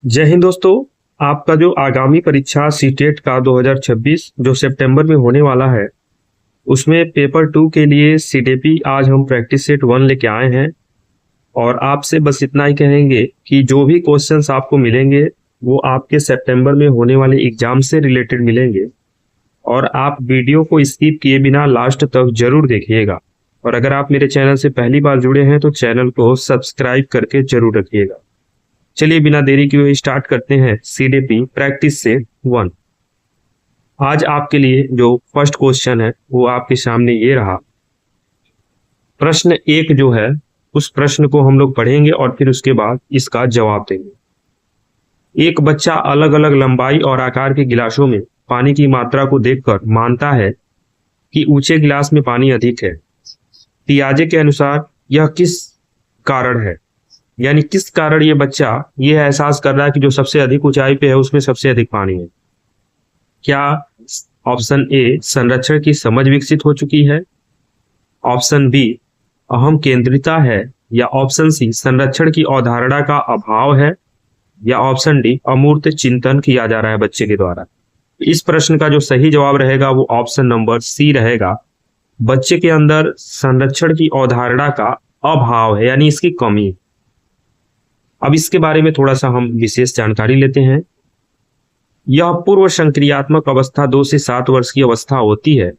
जय हिंद दोस्तों। आपका जो आगामी परीक्षा सीटेट का 2026 जो सितंबर में होने वाला है, उसमें पेपर 2 के लिए सीडीपी आज हम प्रैक्टिस सेट 1 लेके आए हैं। और आपसे बस इतना ही कहेंगे कि जो भी क्वेश्चंस आपको मिलेंगे वो आपके सितंबर में होने वाले एग्जाम से रिलेटेड मिलेंगे। और आप वीडियो को स्किप किए बिना लास्ट तक जरूर देखिएगा। और अगर आप मेरे चैनल से पहली बार जुड़े हैं तो चैनल को सब्सक्राइब करके जरूर रखिएगा। चलिए बिना देरी किए हुए स्टार्ट करते हैं सीडीपी प्रैक्टिस सेट 1। आज आपके लिए जो फर्स्ट क्वेश्चन है वो आपके सामने ये रहा। प्रश्न 1 जो है उस प्रश्न को हम लोग पढ़ेंगे और फिर उसके बाद इसका जवाब देंगे। एक बच्चा अलग अलग लंबाई और आकार के गिलासों में पानी की मात्रा को देखकर मानता है कि ऊंचे गिलास में पानी अधिक है। पियाजे के अनुसार यह किस कारण है, यानी किस कारण ये बच्चा ये एहसास कर रहा है कि जो सबसे अधिक ऊंचाई पे है उसमें सबसे अधिक पानी है। क्या ऑप्शन ए संरक्षण की समझ विकसित हो चुकी है, ऑप्शन बी अहम केंद्रिता है, या ऑप्शन सी संरक्षण की अवधारणा का अभाव है, या ऑप्शन डी अमूर्त चिंतन किया जा रहा है बच्चे के द्वारा। इस प्रश्न का जो सही जवाब रहेगा वो ऑप्शन नंबर सी रहेगा। बच्चे के अंदर संरक्षण की अवधारणा का अभाव है, यानी इसकी कमी। अब इसके बारे में थोड़ा सा हम विशेष जानकारी लेते हैं। यह पूर्व संक्रियात्मक अवस्था 2 से 7 वर्ष की अवस्था होती है।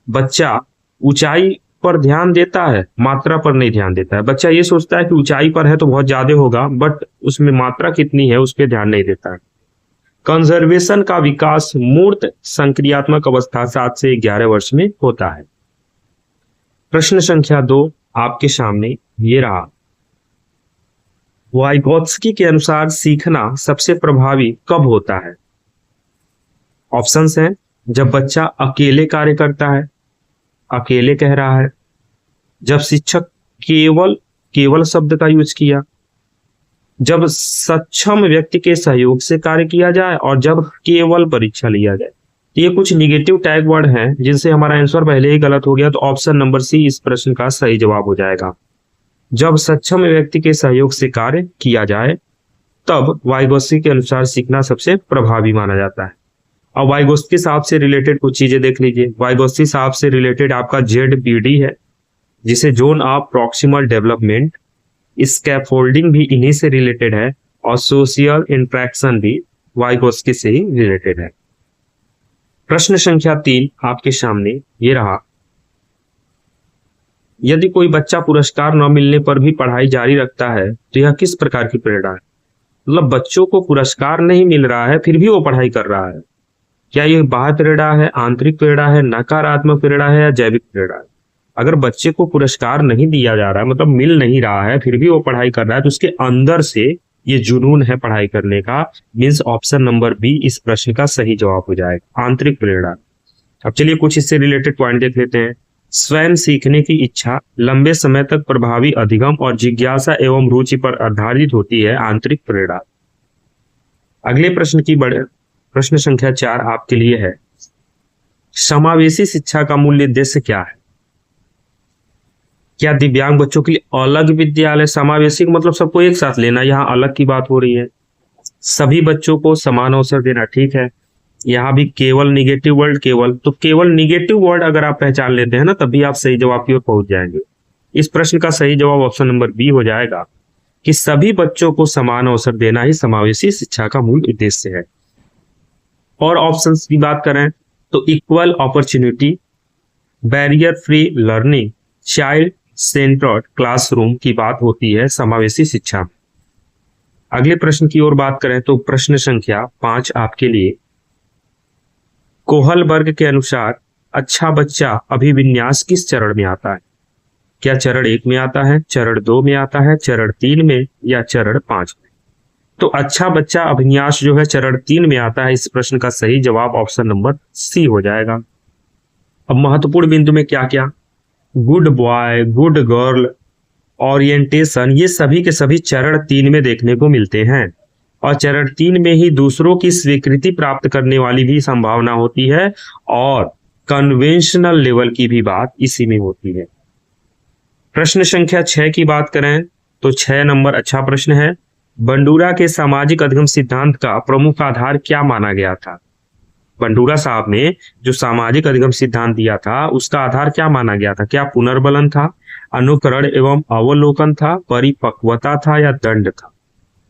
बच्चा ऊंचाई पर ध्यान देता है, मात्रा पर नहीं ध्यान देता है। बच्चा ये सोचता है कि ऊंचाई पर है तो बहुत ज्यादा होगा, बट उसमें मात्रा कितनी है उस पर ध्यान नहीं देता है। कंजर्वेशन का विकास मूर्त संक्रियात्मक अवस्था 7 से 11 वर्ष में होता है। प्रश्न संख्या 2 आपके सामने ये रहा। वाइगोत्स्की के अनुसार सीखना सबसे प्रभावी कब होता है? ऑप्शंस हैं, जब बच्चा अकेले कार्य करता है, अकेले कह रहा है, जब शिक्षक केवल शब्द का यूज किया, जब सक्षम व्यक्ति के सहयोग से कार्य किया जाए, और जब केवल परीक्षा लिया जाए। ये कुछ निगेटिव टैग वर्ड हैं जिनसे हमारा आंसर पहले ही गलत हो गया, तो ऑप्शन नंबर सी इस प्रश्न का सही जवाब हो जाएगा। जब सक्षम व्यक्ति के सहयोग से कार्य किया जाए तब वाइगोत्स्की के अनुसार सीखना सबसे प्रभावी माना जाता है। अब वाइगोत्स्की साहब से रिलेटेड कुछ चीजें देख लीजिए। वाइगोत्स्की साहब से रिलेटेड आपका ZPD है, जिसे zone of proximal development. Scaffolding भी इन्हीं से रिलेटेड है, और सोशियल इंट्रैक्शन भी वाइगोत्स्की से ही रिलेटेड है। प्रश्न संख्या 3 आपके सामने ये रहा। यदि कोई बच्चा पुरस्कार न मिलने पर भी पढ़ाई जारी रखता है तो यह किस प्रकार की प्रेरणा है? मतलब बच्चों को पुरस्कार नहीं मिल रहा है फिर भी वो पढ़ाई कर रहा है। क्या यह बाह्य प्रेरणा है, आंतरिक प्रेरणा है, नकारात्मक प्रेरणा है, या जैविक प्रेरणा है? अगर बच्चे को पुरस्कार नहीं दिया जा रहा है, मतलब मिल नहीं रहा है, फिर भी वो पढ़ाई कर रहा है, तो उसके अंदर से ये जुनून है पढ़ाई करने का। मीन्स ऑप्शन नंबर बी इस प्रश्न का सही जवाब हो जाएगा, आंतरिक प्रेरणा। अब चलिए कुछ इससे रिलेटेड पॉइंट देख लेते हैं। स्वयं सीखने की इच्छा लंबे समय तक प्रभावी अधिगम और जिज्ञासा एवं रुचि पर आधारित होती है, आंतरिक प्रेरणा। अगले प्रश्न संख्या 4 आपके लिए है। समावेशी शिक्षा का मूल उद्देश्य क्या है? क्या दिव्यांग बच्चों के लिए अलग विद्यालय? समावेशी का मतलब सबको एक साथ लेना, यहाँ अलग की बात हो रही है। सभी बच्चों को समान अवसर देना, ठीक है। यहाँ भी केवल निगेटिव वर्ड, तो केवल निगेटिव वर्ड अगर आप पहचान लेते हैं ना, तभी आप सही जवाब की ओर पहुंच जाएंगे। इस प्रश्न का सही जवाब ऑप्शन नंबर बी हो जाएगा कि सभी बच्चों को समान अवसर देना ही समावेशी शिक्षा का मूल उद्देश्य है। और ऑप्शंस की बात करें तो equal opportunity, barrier free learning, child centred classroom की बात होती है समावेशी शिक्षा। अगले प्रश्न की ओर बात करें तो प्रश्न संख्या 5 आपके लिए। कोहलबर्ग के अनुसार अच्छा बच्चा अभिविन्यास किस चरण में आता है? क्या चरण 1 में आता है, चरण 2 में आता है, चरण 3 में, या चरण 5 में? तो अच्छा बच्चा अभिन्यास जो है चरण 3 में आता है। इस प्रश्न का सही जवाब ऑप्शन नंबर सी हो जाएगा। अब महत्वपूर्ण बिंदु में क्या क्या, good boy, good girl, orientation, ये सभी के सभी चरण 3 में देखने को मिलते हैं। और चरण 3 में ही दूसरों की स्वीकृति प्राप्त करने वाली भी संभावना होती है, और कन्वेंशनल लेवल की भी बात इसी में होती है। प्रश्न संख्या 6 की बात करें तो 6 नंबर अच्छा प्रश्न है। बंडूरा के सामाजिक अधिगम सिद्धांत का प्रमुख आधार क्या माना गया था? बंडूरा साहब ने जो सामाजिक अधिगम सिद्धांत दिया था उसका आधार क्या माना गया था? क्या पुनर्बलन था, अनुकरण एवं अवलोकन था, परिपक्वता था या दंड था?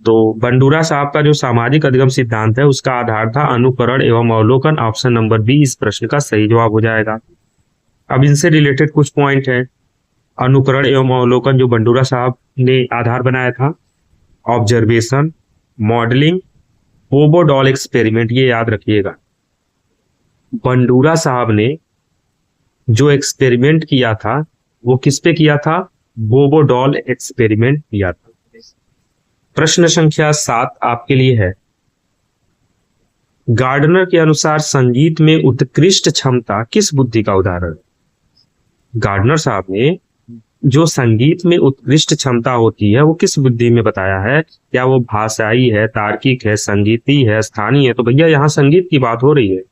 तो बंडूरा साहब का जो सामाजिक अधिगम सिद्धांत है उसका आधार था अनुकरण एवं अवलोकन। ऑप्शन नंबर बी इस प्रश्न का सही जवाब हो जाएगा। अब इनसे रिलेटेड कुछ पॉइंट है। अनुकरण एवं अवलोकन जो बंडूरा साहब ने आधार बनाया था, ऑब्जर्वेशन, मॉडलिंग, पोबोडॉल एक्सपेरिमेंट, ये याद रखिएगा। बंडूरा साहब ने जो एक्सपेरिमेंट किया था वो किस पे किया था? बोबोडॉल एक्सपेरिमेंट किया था। प्रश्न संख्या 7 आपके लिए है। गार्डनर के अनुसार संगीत में उत्कृष्ट क्षमता किस बुद्धि का उदाहरण है? गार्डनर साहब ने जो संगीत में उत्कृष्ट क्षमता होती है वो किस बुद्धि में बताया है? क्या वो भाषाई है, तार्किक है, संगीती है, स्थानीय है? तो भैया यहाँ संगीत की बात हो रही है,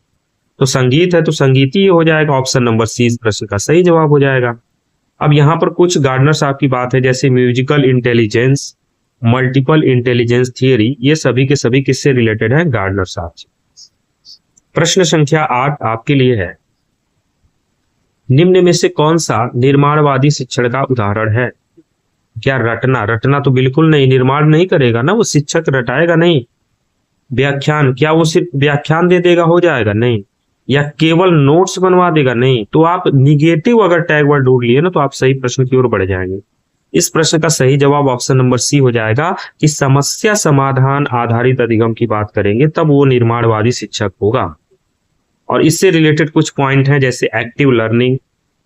तो संगीत है तो संगीती हो जाएगा। ऑप्शन नंबर सी इस प्रश्न का सही जवाब हो जाएगा। अब यहाँ पर कुछ गार्डनर साहब की बात है, जैसे musical intelligence, multiple intelligence theory, ये सभी के सभी किससे रिलेटेड है? गार्डनर साहब से। प्रश्न संख्या 8 आपके लिए है। निम्न में से कौन सा निर्माणवादी शिक्षण का उदाहरण है? क्या रटना? रटना तो बिल्कुल नहीं, निर्माण नहीं करेगा ना, वो शिक्षक रटाएगा नहीं। व्याख्यान, क्या वो सिर्फ व्याख्यान दे देगा हो जाएगा? नहीं। या केवल नोट्स बनवा देगा? नहीं। तो आप निगेटिव अगर टैग वर्ड ढूंढ लिए ना तो आप सही प्रश्न की ओर बढ़ जाएंगे। इस प्रश्न का सही जवाब ऑप्शन नंबर सी हो जाएगा कि समस्या समाधान आधारित अधिगम की बात करेंगे तब वो निर्माणवादी शिक्षक होगा। और इससे रिलेटेड कुछ पॉइंट हैं, जैसे एक्टिव लर्निंग,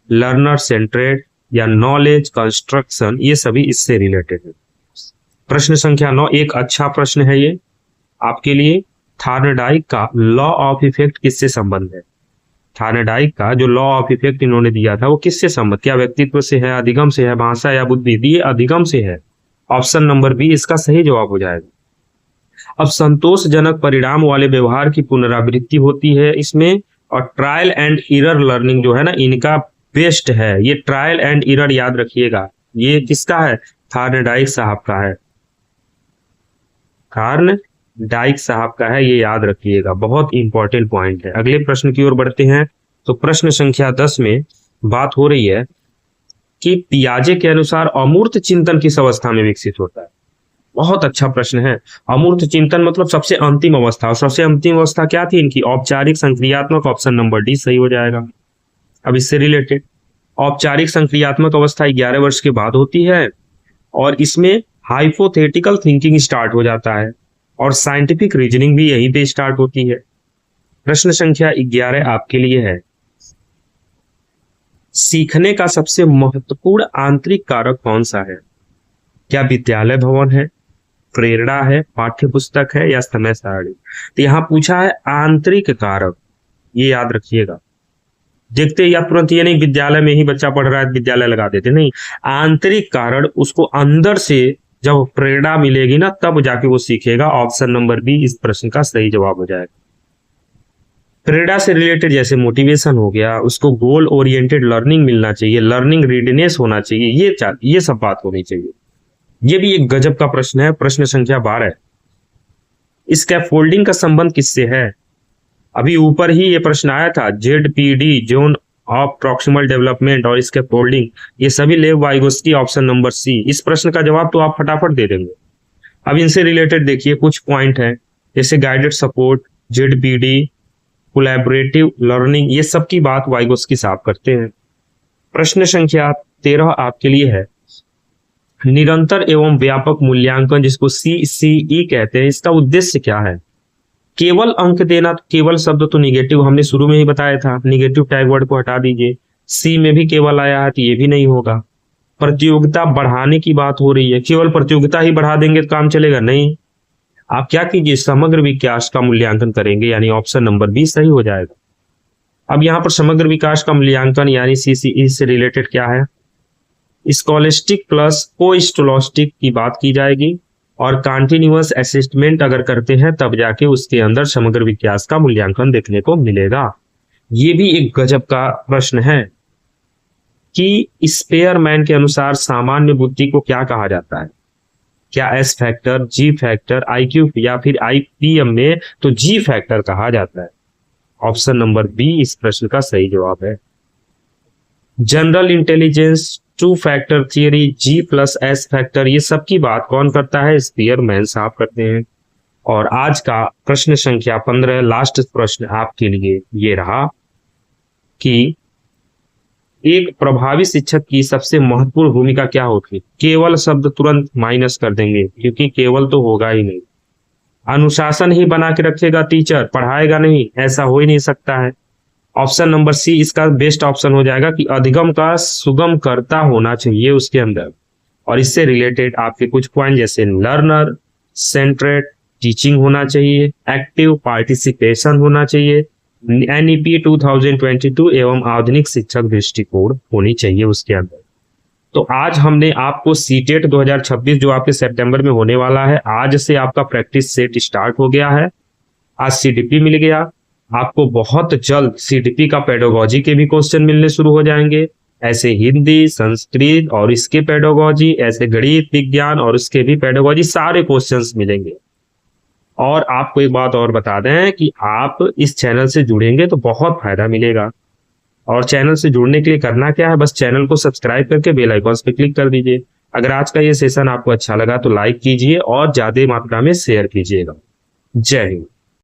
लर्नर सेंट्रेड या नॉलेज कंस्ट्रक्शन, ये सभी इससे रिलेटेड है। प्रश्न संख्या 9 एक अच्छा प्रश्न है ये आपके लिए। थार्नडाइक का लॉ ऑफ इफेक्ट किससे संबंध है? थार्नडाइक का जो लॉ ऑफ इफेक्ट इन्होंने दिया था वो किससे संबंध? क्या व्यक्तित्व से है, अधिगम से है, भाषा या बुद्धि? ये अधिगम से है। ऑप्शन नंबर बी इसका सही जवाब हो जाएगा। अब संतोषजनक परिणाम वाले व्यवहार की पुनरावृत्ति होती है इसमें, और ट्रायल एंड एरर लर्निंग जो है ना इनका बेस्ट है। ये ट्रायल एंड एरर याद रखिएगा, ये किसका है? थार्नडाइक साहब का है। थार्नडाइक साहब का है, ये याद रखिएगा, बहुत इंपॉर्टेंट पॉइंट है। अगले प्रश्न की ओर बढ़ते हैं। तो प्रश्न संख्या 10 में बात हो रही है कि पियाजे के अनुसार अमूर्त चिंतन किस अवस्था में विकसित होता है? बहुत अच्छा प्रश्न है। अमूर्त चिंतन मतलब सबसे अंतिम अवस्था, और सबसे अंतिम अवस्था क्या थी इनकी? औपचारिक संक्रियात्मक। ऑप्शन नंबर डी सही हो जाएगा। अब इससे रिलेटेड औपचारिक संक्रियात्मक अवस्था 11 वर्ष के बाद होती है, और इसमें हाइपोथेटिकल थिंकिंग स्टार्ट हो जाता है और साइंटिफिक रीजनिंग भी यहीं पे स्टार्ट होती है। प्रश्न संख्या 11 आपके लिए है। सीखने का सबसे महत्वपूर्ण आंतरिक कारक कौन सा है? क्या विद्यालय भवन है, प्रेरणा है, पाठ्य पुस्तक है या समय सारणी? तो यहाँ पूछा है आंतरिक कारक, ये याद रखिएगा। देखते या तुरंत ये नहीं विद्यालय में ही बच्चा पढ़ रहा है विद्यालय लगा देते, नहीं। आंतरिक कारण, उसको अंदर से जब प्रेरणा मिलेगी ना तब जाके वो सीखेगा। ऑप्शन नंबर बी इस प्रश्न का सही जवाब हो जाएगा। प्रेरणा से रिलेटेड जैसे मोटिवेशन हो गया, उसको गोल ओरिएंटेड लर्निंग मिलना चाहिए, लर्निंग रीडनेस होना चाहिए, ये सब बात होनी चाहिए। ये भी एक गजब का प्रश्न है। प्रश्न संख्या 12, स्कैफोल्डिंग का संबंध किससे है? अभी ऊपर ही ये प्रश्न आया था, ZPD zone of proximal development और स्कैफोल्डिंग, ये सभी लेव वाइगोस्की। ऑप्शन नंबर सी इस प्रश्न का जवाब तो आप फटाफट दे देंगे। अब इनसे रिलेटेड देखिए कुछ पॉइंट है, जैसे guided support, ZPD, collaborative learning, ये सब की बात वाइगोस्की साहब करते हैं। प्रश्न संख्या 13 आपके लिए है। निरंतर एवं व्यापक मूल्यांकन जिसको CCE कहते हैं, इसका उद्देश्य क्या है? केवल अंक देना, तो केवल शब्द तो निगेटिव हमने शुरू में ही बताया था, निगेटिव टैग वर्ड को हटा दीजिए। सी में भी केवल आया है तो ये भी नहीं होगा। प्रतियोगिता बढ़ाने की बात हो रही है, केवल प्रतियोगिता ही बढ़ा देंगे तो काम चलेगा? नहीं। आप क्या कीजिए, समग्र विकास का मूल्यांकन करेंगे, यानी ऑप्शन नंबर बी सही हो जाएगा। अब यहाँ पर समग्र विकास का मूल्यांकन यानी CCE से रिलेटेड क्या है? स्कॉलिस्टिक प्लस कोस्टोलॉस्टिक की बात की जाएगी, और कंटिन्यूअस असेसमेंट अगर करते हैं तब जाके उसके अंदर समग्र विकास का मूल्यांकन देखने को मिलेगा। ये भी एक गजब का प्रश्न है कि स्पेयरमैन के अनुसार सामान्य बुद्धि को क्या कहा जाता है? क्या एस फैक्टर, जी फैक्टर, आईक्यू या फिर आईपीएम में तो जी फैक्टर कहा जाता है। ऑप्शन नंबर बी इस प्रश्न का सही जवाब है। General intelligence, two factor theory, G plus S factor, ये सब की बात कौन करता है? स्पीयरमैन साहब करते हैं। और आज का प्रश्न संख्या 15, लास्ट प्रश्न आपके लिए ये रहा कि एक प्रभावी शिक्षक की सबसे महत्वपूर्ण भूमिका क्या होती है? केवल शब्द तुरंत माइनस कर देंगे क्योंकि केवल तो होगा ही नहीं। अनुशासन ही बना के रखेगा टीचर, पढ़ाएगा नहीं, ऐसा हो ही नहीं सकता है। ऑप्शन नंबर सी इसका बेस्ट ऑप्शन हो जाएगा कि अधिगम का सुगम करता होना चाहिए उसके अंदर। और इससे रिलेटेड आपके कुछ पॉइंट जैसे लर्नर सेंट्रेट टीचिंग होना चाहिए, एक्टिव पार्टिसिपेशन होना चाहिए, एनईपी 2022 एवं आधुनिक शिक्षक दृष्टिकोण होनी चाहिए उसके अंदर। तो आज हमने आपको सीटेट 2026 जो आपके सितंबर में होने वाला है, आज से आपका प्रैक्टिस सेट स्टार्ट हो गया है। आज सीडीपी मिल गया, आपको बहुत जल्द सीडीपी का पेडागोजी के भी क्वेश्चन मिलने शुरू हो जाएंगे। ऐसे हिंदी, संस्कृत और इसके पेडागोजी, ऐसे गणित विज्ञान और उसके भी पेडागोजी, सारे क्वेश्चंस मिलेंगे। और आपको एक बात और बता दें कि आप इस चैनल से जुड़ेंगे तो बहुत फायदा मिलेगा। और चैनल से जुड़ने के लिए करना क्या है, बस चैनल को सब्सक्राइब करके बेल आइकन पे क्लिक कर दीजिए। अगर आज का ये सेशन आपको अच्छा लगा तो लाइक कीजिए और ज्यादा मात्रा में शेयर कीजिएगा। जय हिंद।